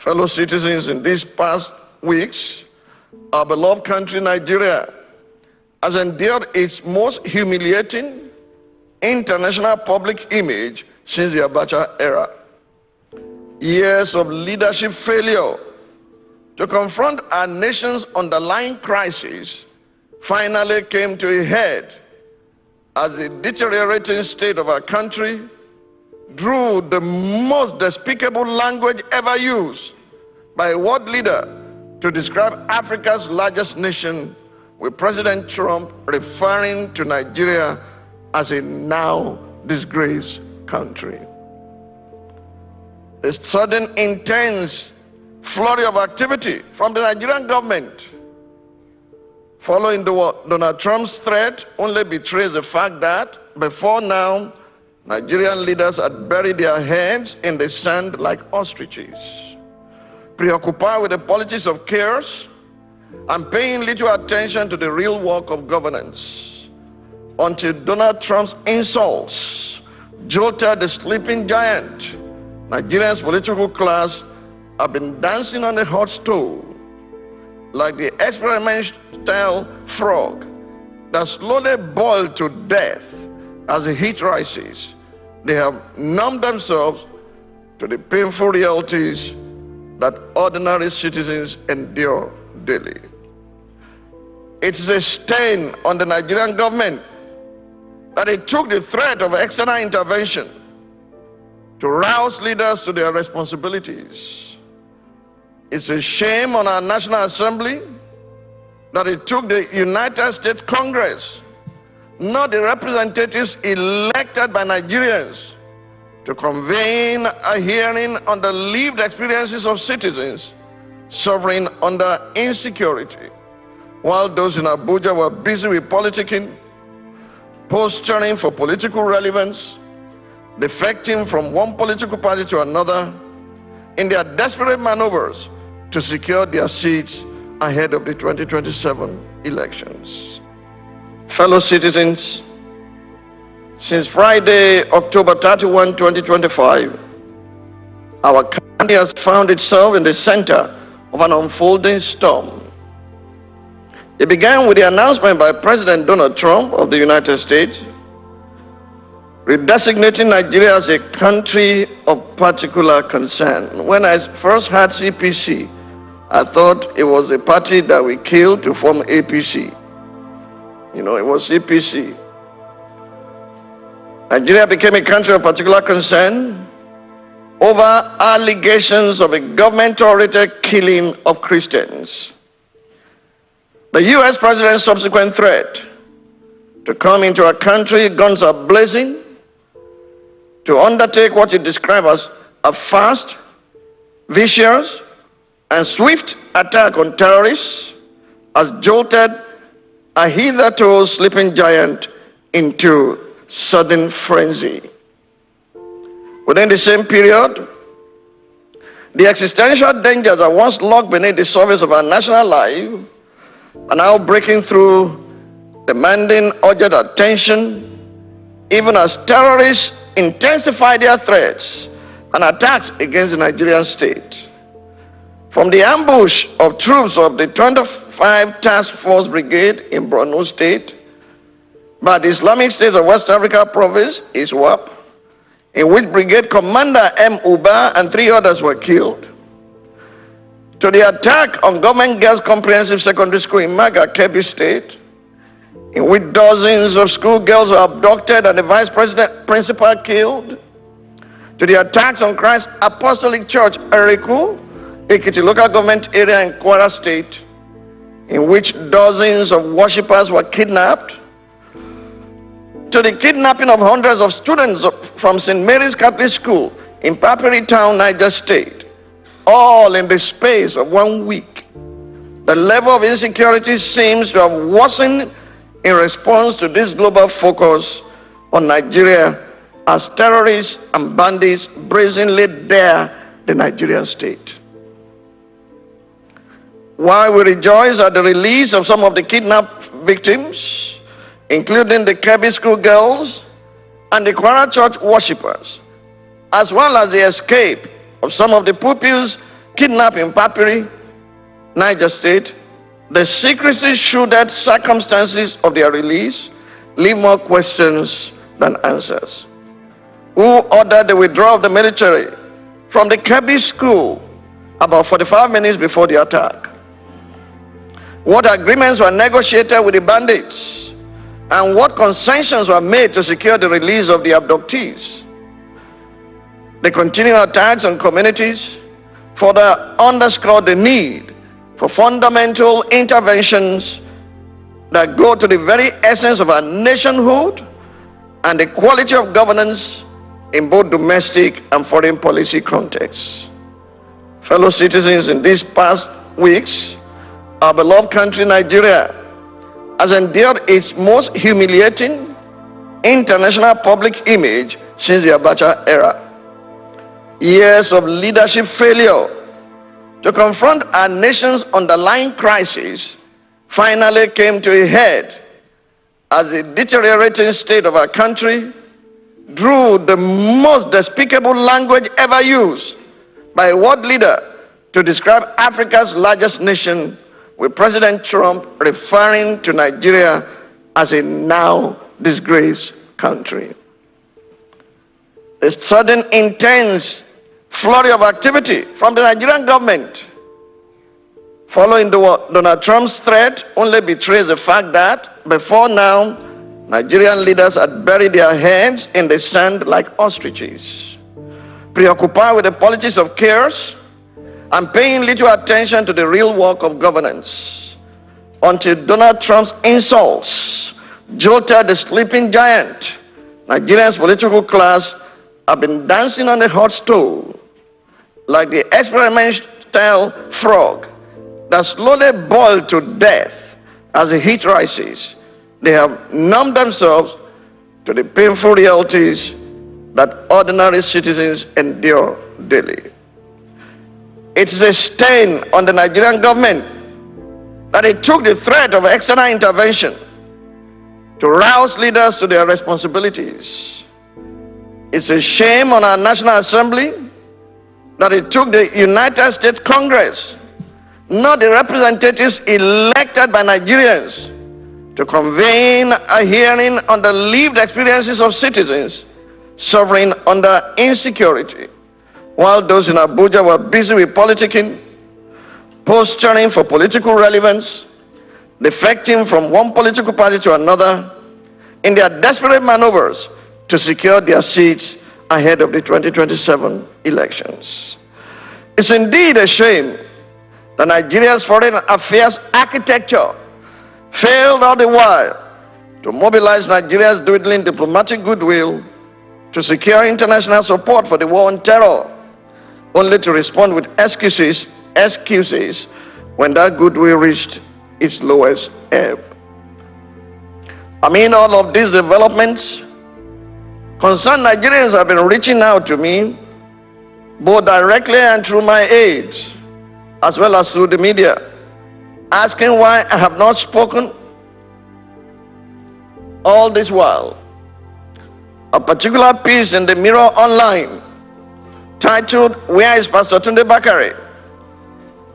Fellow citizens, in these past weeks, our beloved country, Nigeria, has endured its most humiliating international public image since the Abacha era. Years of leadership failure to confront our nation's underlying crisis finally came to a head as the deteriorating state of our country drew the most despicable language ever used by a world leader to describe Africa's largest nation, with President Trump referring to Nigeria as a now disgraced country. The sudden intense flurry of activity from the Nigerian government following Donald Trump's threat only betrays the fact that before now, Nigerian leaders had buried their heads in the sand like ostriches, preoccupied with the politics of chaos and paying little attention to the real work of governance, until Donald Trump's insults jolted the sleeping giant. Nigeria's political class have been dancing on a hot stove like the experimental frog that slowly boiled to death as the heat rises. They have numbed themselves to the painful realities that ordinary citizens endure daily. It is a stain on the Nigerian government that it took the threat of external intervention to rouse leaders to their responsibilities. It's a shame on our National Assembly that it took the United States Congress, not the representatives elected by Nigerians, to convene a hearing on the lived experiences of citizens suffering under insecurity, while those in Abuja were busy with politicking, posturing for political relevance, defecting from one political party to another in their desperate maneuvers to secure their seats ahead of the 2027 elections. Fellow citizens, since Friday, October 31, 2025, our country has found itself in the center of an unfolding storm. It began with the announcement by President Donald Trump of the United States redesignating Nigeria as a country of particular concern. When I first heard CPC, I thought it was a party that we killed to form APC. You know, it was CPC. Nigeria became a country of particular concern over allegations of a government-oriented killing of Christians. The US president's subsequent threat to come into our country, guns are blazing, to undertake what he described as a fast, vicious, and swift attack on terrorists, has jolted a hitherto sleeping giant into sudden frenzy. Within the same period, the existential dangers that once lurked beneath the surface of our national life are now breaking through, demanding urgent attention, even as terrorists intensify their threats and attacks against the Nigerian state. From the ambush of troops of the 25 Task Force Brigade in Borno State by the Islamic State of West Africa Province, ISWAP, in which Brigade Commander M. Uba and 3 others were killed, to the attack on Government Girls Comprehensive Secondary School in Maga, Kebbi State, in which dozens of schoolgirls were abducted and the vice principal killed, to the attacks on Christ Apostolic Church, Eriku, Ekiti local government area in Kwara State, in which dozens of worshippers were kidnapped, to the kidnapping of hundreds of students from St. Mary's Catholic School in Papiri Town, Niger State, all in the space of 1 week. The level of insecurity seems to have worsened in response to this global focus on Nigeria as terrorists and bandits brazenly dare the Nigerian state. While we rejoice at the release of some of the kidnapped victims, including the Kebbi school girls and the Kwara church worshippers, as well as the escape of some of the pupils kidnapped in Papiri, Niger State, the secrecy-shrouded circumstances of their release leave more questions than answers. Who ordered the withdrawal of the military from the Kebbi school about 45 minutes before the attack? What agreements were negotiated with the bandits? And what concessions were made to secure the release of the abductees? The continuing attacks on communities further underscore the need for fundamental interventions that go to the very essence of our nationhood and the quality of governance in both domestic and foreign policy contexts. Fellow citizens, in these past weeks, our beloved country, Nigeria, has endured its most humiliating international public image since the Abacha era. Years of leadership failure to confront our nation's underlying crisis finally came to a head as the deteriorating state of our country drew the most despicable language ever used by a world leader to describe Africa's largest nation, with President Trump referring to Nigeria as a now disgraced country. A sudden intense flurry of activity from the Nigerian government following Donald Trump's threat only betrays the fact that before now, Nigerian leaders had buried their heads in the sand like ostriches, preoccupied with the politics of chaos and paying little attention to the real work of governance, until Donald Trump's insults jolted the sleeping giant. Nigeria's political class have been dancing on a hot stove like the experimental frog that slowly boiled to death as the heat rises. They have numbed themselves to the painful realities that ordinary citizens endure daily. It is a stain on the Nigerian government that it took the threat of external intervention to rouse leaders to their responsibilities. It's a shame on our National Assembly that it took the United States Congress, not the representatives elected by Nigerians, to convene a hearing on the lived experiences of citizens suffering under insecurity, while those in Abuja were busy with politicking, posturing for political relevance, defecting from one political party to another in their desperate maneuvers to secure their seats ahead of the 2027 elections. It's indeed a shame that Nigeria's foreign affairs architecture failed all the while to mobilize Nigeria's dwindling diplomatic goodwill to secure international support for the war on terror, only to respond with excuses when that goodwill reached its lowest ebb. Amid all of these developments, concerned Nigerians have been reaching out to me, both directly and through my aides, as well as through the media, asking why I have not spoken all this while. A particular piece in the Mirror Online, titled "Where is Pastor Tunde Bakare?"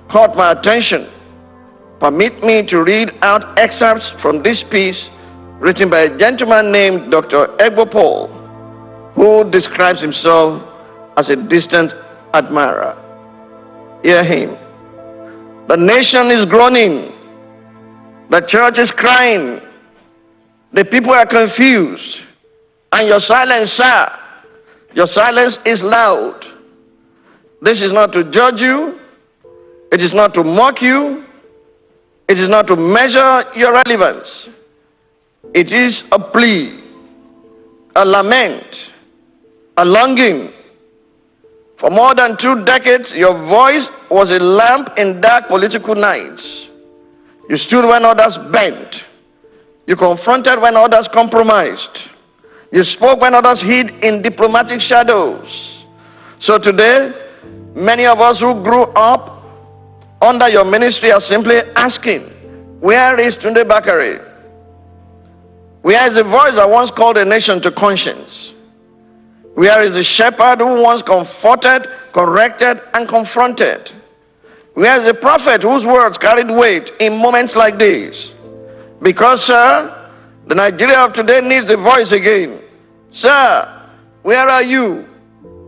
caught my attention. Permit me to read out excerpts from this piece written by a gentleman named Dr. Egbo Paul, who describes himself as a distant admirer. Hear him. The nation is groaning. The church is crying. The people are confused. And your silence, sir, your silence is loud. This is not to judge you. It is not to mock you. It is not to measure your relevance. It is a plea, a lament, a longing. For more than 2 decades, your voice was a lamp in dark political nights. You stood when others bent. You confronted when others compromised. You spoke when others hid in diplomatic shadows. So today, many of us who grew up under your ministry are simply asking, where is Tunde Bakare? Where is the voice that once called a nation to conscience? Where is the shepherd who once comforted, corrected, and confronted? Where is the prophet whose words carried weight in moments like this? Because, sir, the Nigeria of today needs a voice again. Sir, where are you?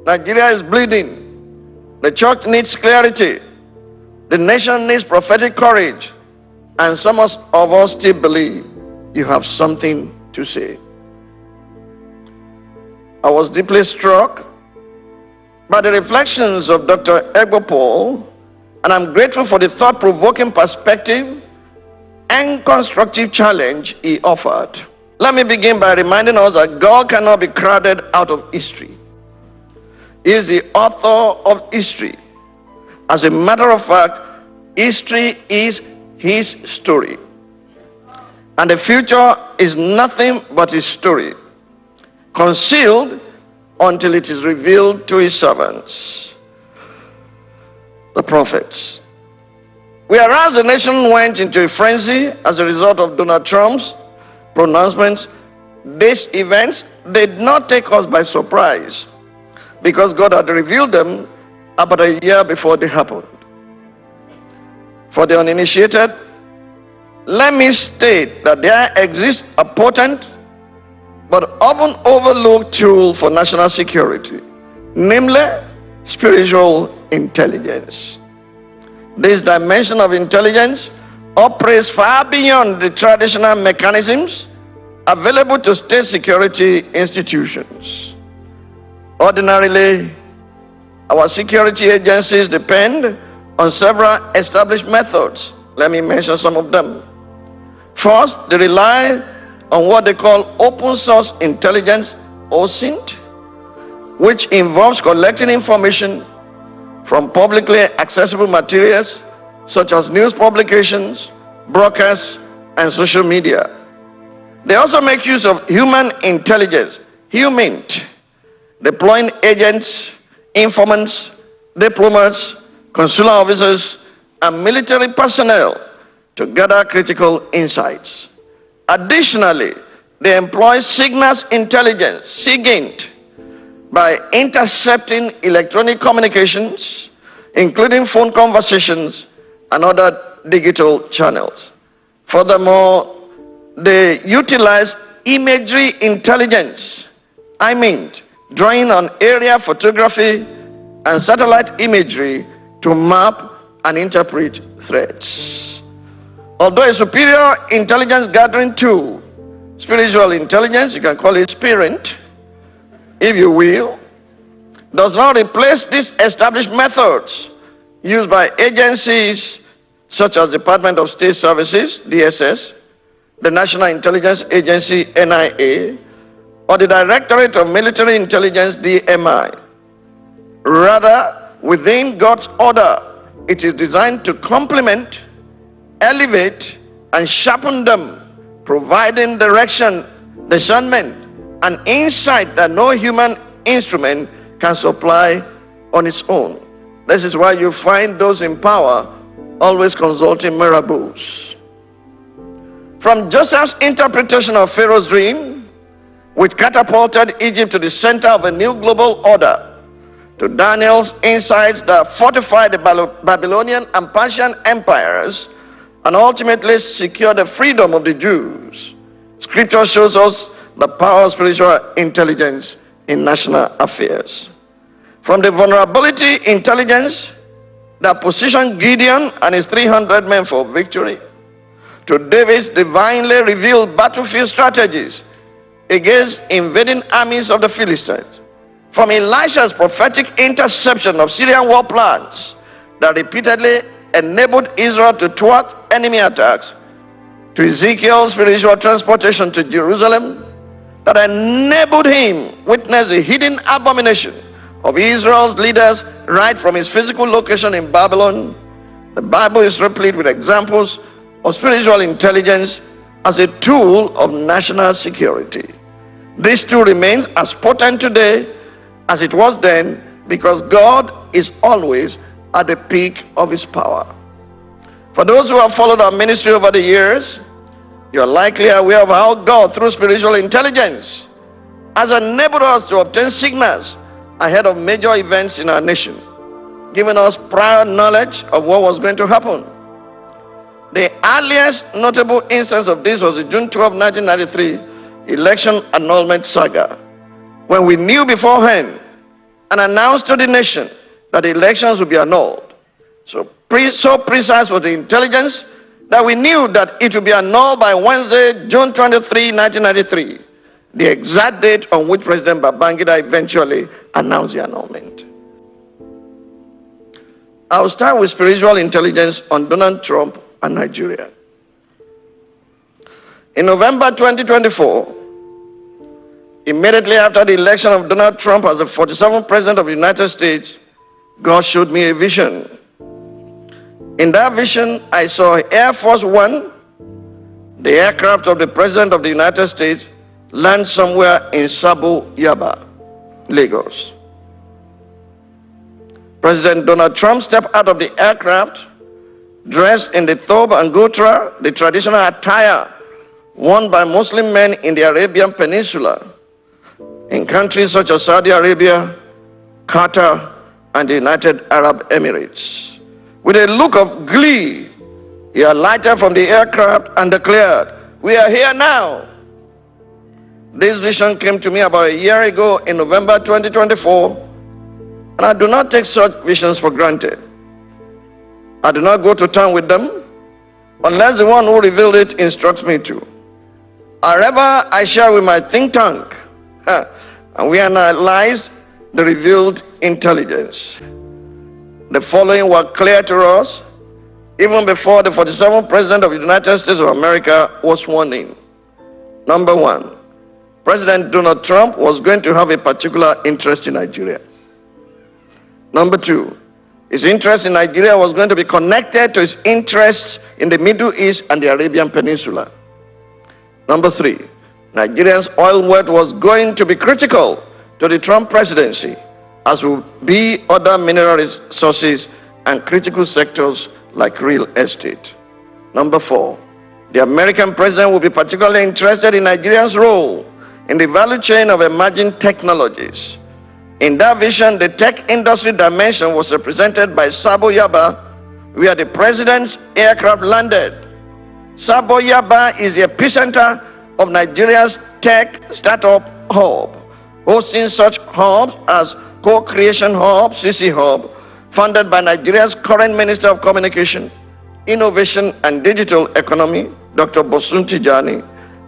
Nigeria is bleeding. The church needs clarity. The nation needs prophetic courage. And some of us still believe you have something to say. I was deeply struck by the reflections of Dr. Egbo Paul, and I'm grateful for the thought-provoking perspective and constructive challenge he offered. Let me begin by reminding us that God cannot be crowded out of history. He is the author of history. As a matter of fact, history is his story. And the future is nothing but his story, concealed until it is revealed to his servants, the prophets. Whereas the nation went into a frenzy as a result of Donald Trump's pronouncements, these events did not take us by surprise, because God had revealed them about a year before they happened. For the uninitiated, let me state that there exists a potent but often overlooked tool for national security, namely spiritual intelligence. This dimension of intelligence operates far beyond the traditional mechanisms available to state security institutions. Ordinarily, our security agencies depend on several established methods. Let me mention some of them. First, they rely on what they call open source intelligence, OSINT, which involves collecting information from publicly accessible materials such as news publications, broadcasts, and social media. They also make use of human intelligence, HUMINT, deploying agents, informants, diplomats, consular officers, and military personnel to gather critical insights. Additionally, they employ signals intelligence, SIGINT, by intercepting electronic communications, including phone conversations and other digital channels. Furthermore, they utilize imagery intelligence, drawing on aerial photography and satellite imagery to map and interpret threats. Although a superior intelligence gathering tool, spiritual intelligence, you can call it SPIRIT, if you will, does not replace these established methods used by agencies such as Department of State Services, DSS, the National Intelligence Agency, NIA, or the Directorate of Military Intelligence, DMI. Rather, within God's order, it is designed to complement, elevate, and sharpen them, providing direction, discernment, and insight that no human instrument can supply on its own. This is why you find those in power always consulting marabouts. From Joseph's interpretation of Pharaoh's dream, which catapulted Egypt to the center of a new global order, to Daniel's insights that fortified the Babylonian and Persian empires and ultimately secured the freedom of the Jews, Scripture shows us the power of spiritual intelligence in national affairs. From the vulnerability intelligence that positioned Gideon and his 300 men for victory, to David's divinely revealed battlefield strategies against invading armies of the Philistines, from Elisha's prophetic interception of Syrian war plans that repeatedly enabled Israel to thwart enemy attacks, to Ezekiel's spiritual transportation to Jerusalem that enabled him witness the hidden abomination of Israel's leaders right from his physical location in Babylon. The Bible is replete with examples of spiritual intelligence as a tool of national security. This tool remains as potent today as it was then, because God is always at the peak of his power. For those who have followed our ministry over the years, you're likely aware of how God, through spiritual intelligence, has enabled us to obtain signals ahead of major events in our nation. giving us prior knowledge of what was going to happen. The earliest notable instance of this was the June 12, 1993 election annulment saga, when we knew beforehand and announced to the nation that the elections would be annulled. So precise was the intelligence that we knew that it would be annulled by Wednesday, June 23, 1993, the exact date on which President Babangida eventually announced the annulment. I'll start with spiritual intelligence on Donald Trump and Nigeria. In November 2024, immediately after the election of Donald Trump as the 47th President of the United States, God showed me a vision. In that vision, I saw Air Force One, the aircraft of the President of the United States, land somewhere in Sabo Yaba, Lagos. President Donald Trump stepped out of the aircraft, dressed in the thobe and gutra, the traditional attire worn by Muslim men in the Arabian Peninsula, in countries such as Saudi Arabia, Qatar, and the United Arab Emirates. With a look of glee, he alighted from the aircraft and declared, "We are here now." This vision came to me about a year ago in November 2024, and I do not take such visions for granted. I do not go to town with them unless the one who revealed it instructs me to. However, I share with my think tank, and we analyze the revealed intelligence. The following were clear to us even before the 47th President of the United States of America was sworn in. Number one, President Donald Trump was going to have a particular interest in Nigeria. Number two, his interest in Nigeria was going to be connected to his interests in the Middle East and the Arabian Peninsula. Number three, Nigeria's oil wealth was going to be critical to the Trump presidency, as will be other mineral resources and critical sectors like real estate. Number four, the American president will be particularly interested in Nigeria's role in the value chain of emerging technologies. In that vision, the tech industry dimension was represented by Sabo Yaba, where the president's aircraft landed. Sabo Yaba is the epicenter of Nigeria's tech startup hub, hosting such hubs as Co-Creation Hub, CC Hub, funded by Nigeria's current Minister of Communication, Innovation and Digital Economy, Dr. Bosun Tijani.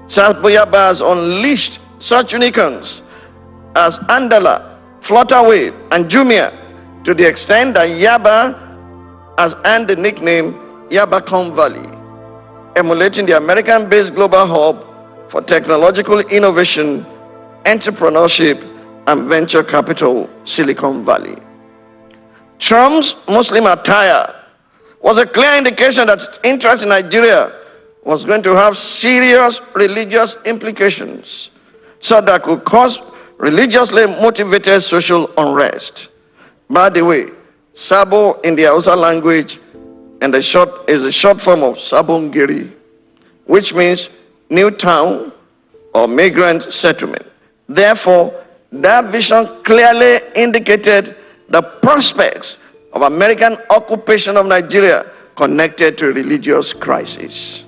Sabo Yaba has unleashed such unicorns as Andala, Flutterwave, and Jumia, to the extent that Yaba has earned the nickname Yabacon Valley, emulating the American-based global hub for technological innovation, entrepreneurship, and venture capital, Silicon Valley. Trump's Muslim attire was a clear indication that its interest in Nigeria was going to have serious religious implications, so that could cause religiously motivated social unrest. By the way, Sabo in the Hausa language is a short form of Sabongeri, which means new town or migrant settlement. Therefore, that vision clearly indicated the prospects of American occupation of Nigeria connected to a religious crisis.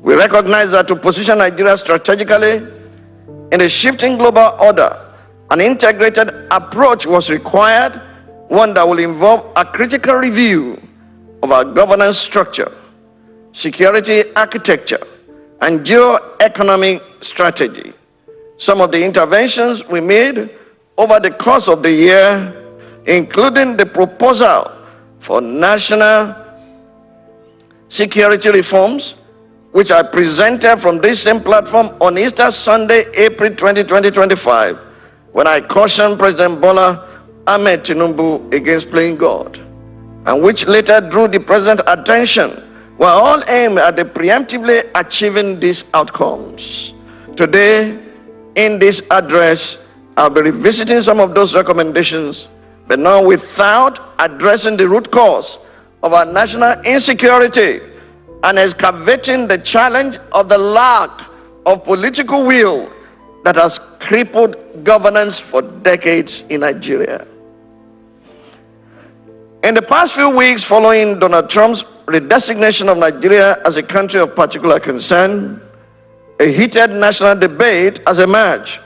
We recognize that to position Nigeria strategically in a shifting global order, an integrated approach was required, one that will involve a critical review of our governance structure, security architecture, and geo-economic strategy. Some of the interventions we made over the course of the year, including the proposal for national security reforms, which I presented from this same platform on Easter Sunday, April 20, 2025, when I cautioned President Bola Ahmed Tinubu against playing God, and which later drew the president's attention, were all aimed at preemptively achieving these outcomes. Today, in this address, I'll be revisiting some of those recommendations, but not without addressing the root cause of our national insecurity and excavating the challenge of the lack of political will that has crippled governance for decades in Nigeria. In the past few weeks following Donald Trump's redesignation of Nigeria as a country of particular concern, a heated national debate has emerged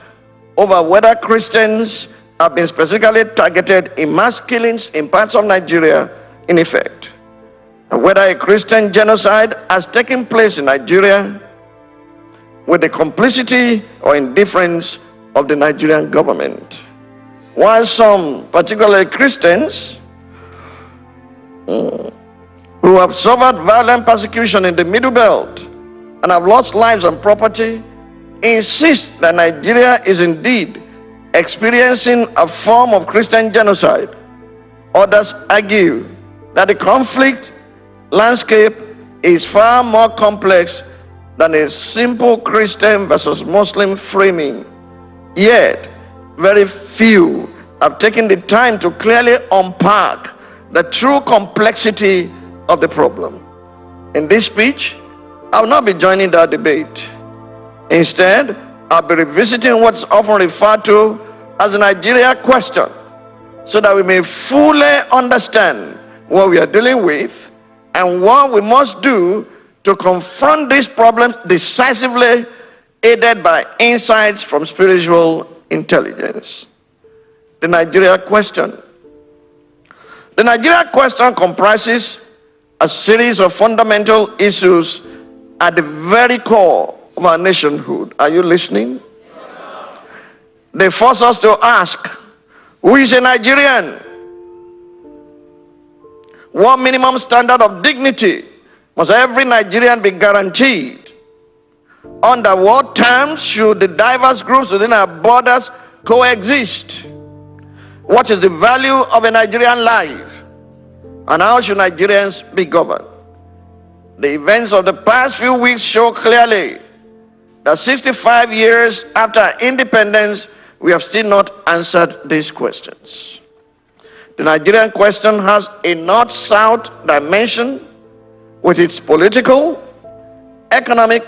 over whether Christians have been specifically targeted in mass killings in parts of Nigeria in effect, and whether a Christian genocide has taken place in Nigeria with the complicity or indifference of the Nigerian government. While some, particularly Christians, who have suffered violent persecution in the Middle Belt and have lost lives and property, insist that Nigeria is indeed experiencing a form of Christian genocide. Others argue that the conflict landscape is far more complex than a simple Christian versus Muslim framing. Yet, very few have taken the time to clearly unpack the true complexity of the problem. In this speech, I will not be joining that debate. Instead, I'll be revisiting what's often referred to as the Nigeria question, so that we may fully understand what we are dealing with and what we must do to confront these problems decisively, aided by insights from spiritual intelligence. The Nigeria question. The Nigeria question comprises a series of fundamental issues at the very core of our nationhood. Are you listening? They force us to ask, who is a Nigerian? What minimum standard of dignity must every Nigerian be guaranteed? Under what terms should the diverse groups within our borders coexist? What is the value of a Nigerian life? And how should Nigerians be governed? The events of the past few weeks show clearly that 65 years after independence, we have still not answered these questions. The Nigerian question has a north-south dimension with its political, economic,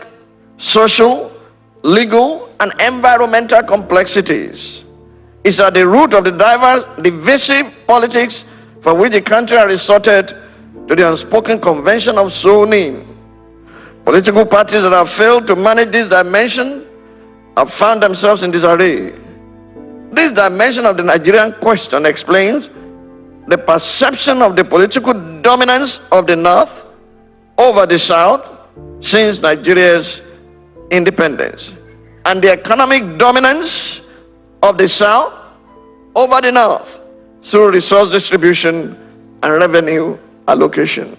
social, legal, and environmental complexities. It's at the root of the diverse, divisive politics for which the country has resorted to the unspoken convention of zoning. Political parties that have failed to manage this dimension have found themselves in disarray. This dimension of the Nigerian question explains the perception of the political dominance of the North over the South since Nigeria's independence, and the economic dominance of the South over the North through resource distribution and revenue allocation.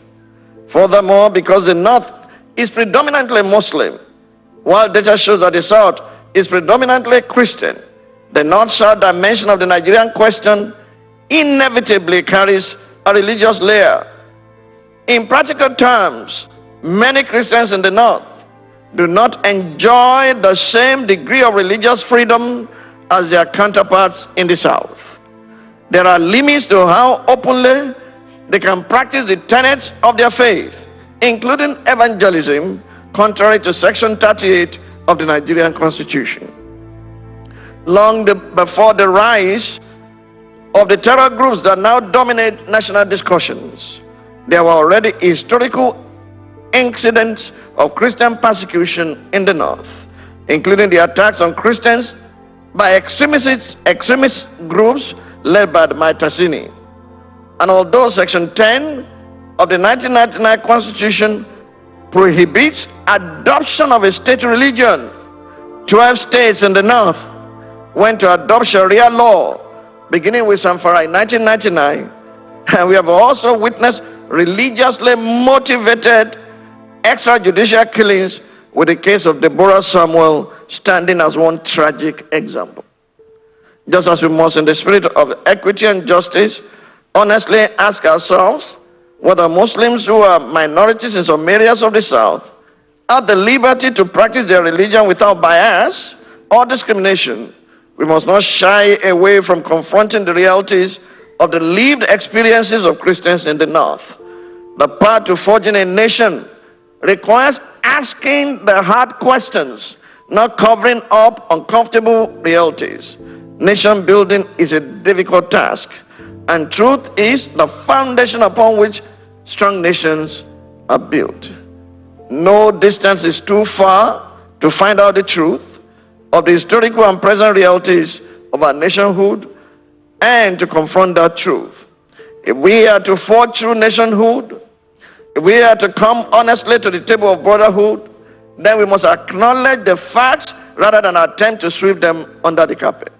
Furthermore, because the North is predominantly Muslim, while data shows that the South is predominantly Christian, the North-South dimension of the Nigerian question inevitably carries a religious layer. In practical terms, many Christians in the North do not enjoy the same degree of religious freedom as their counterparts in the South. There are limits to how openly they can practice the tenets of their faith, including evangelism, contrary to Section 38 of the Nigerian Constitution. Long before the rise of the terror groups that now dominate national discussions, there were already historical incidents of Christian persecution in the North, including the attacks on Christians by extremist groups led by the Maitasini. And although Section 10 of the 1999 Constitution prohibits adoption of a state religion, 12 states in the North went to adopt Sharia law, beginning with Zamfara in 1999, and we have also witnessed religiously motivated extrajudicial killings, with the case of Deborah Samuel standing as one tragic example. Just as we must, in the spirit of equity and justice, honestly ask ourselves whether Muslims who are minorities in some areas of the South have the liberty to practice their religion without bias or discrimination, we must not shy away from confronting the realities of the lived experiences of Christians in the North. The path to forging a nation requires asking the hard questions, not covering up uncomfortable realities. Nation building is a difficult task, And truth is the foundation upon which strong nations are built. No distance is too far to find out the truth of the historical and present realities of our nationhood and to confront that truth. If we are to forge true nationhood, if we are to come honestly to the table of brotherhood, then we must acknowledge the facts rather than attempt to sweep them under the carpet.